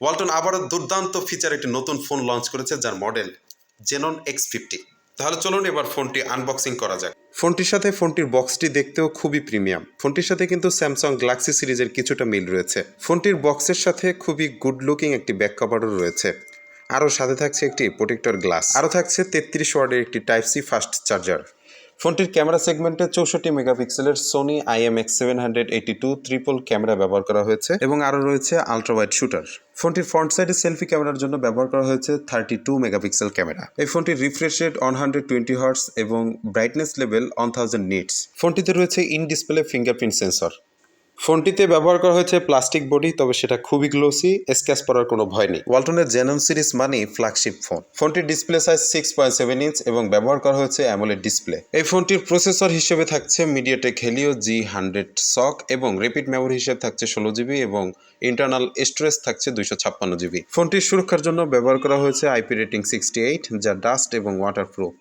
ওয়ালটন আবারও দুর্দান্ত ফিচার একটি নতুন ফোন লঞ্চ করেছে যার মডেল জেনন X50। তাহলে চলুন এবার ফোনটি আনবক্সিং করা যাক। ফোনটির সাথে ফোনটির বক্সটি দেখতেও খুবই প্রিমিয়াম। ফোনটির সাথে কিন্তু স্যামসাং গ্যালাক্সি সিরিজের কিছুটা মিল রয়েছে। ফোনটির বক্সের সাথে খুবই গুড লুকিং একটি ব্যাক কভারও রয়েছে। আরও সাথে থাকছে একটি প্রোটেক্টর গ্লাস, আরও থাকছে 33 ওয়াটের একটি টাইপ সি ফাস্ট চার্জার। ফোনটির ক্যামেরা সেগমেন্টে 64 মেগাপিক্সেলের সোনি IMX782 ট্রিপল ক্যামেরা ব্যবহার করা হয়েছে এবং আরও রয়েছে আলট্রা ওয়াইড শুটার। ফোনটির ফ্রন্ট সাইডে সেলফি ক্যামেরার জন্য ব্যবহার করা হয়েছে 32 মেগাপিক্সেল ক্যামেরা। এই ফোনটির রিফ্রেশ রেট 120 হার্টজ এবং ব্রাইটনেস লেভেল 1000 নিটস। ফোনটিতে রয়েছে ইন ডিসপ্লে ফিঙ্গারপ্রিন্ট সেন্সর। ফোনটিতে ব্যবহার করা হয়েছে প্লাস্টিক বডি, তবে সেটা খুবই গ্লোসি, স্ক্র্যাচ পড়ার কোনো ভয় নেই। ওয়ালটনের জেনন সিরিজ মানেই ফ্ল্যাগশিপ ফোন। ফোনটির ডিসপ্লে সাইজ 6.7 ইঞ্চ এবং ব্যবহার করা হয়েছে অ্যামোলেড ডিসপ্লে। এই ফোনটির প্রসেসর হিসেবে থাকছে মিডিয়াটেক হেলিও G100 সক এবং র্যাপিড মেমোরি হিসেবে থাকছে 16 জিবি এবং ইন্টারনাল স্টোরেজ থাকছে 256 জিবি। ফোনটির সুরক্ষার জন্য ব্যবহার করা হয়েছে IP রেটিং 68, যা ডাস্ট এবং ওয়াটারপ্রুফ।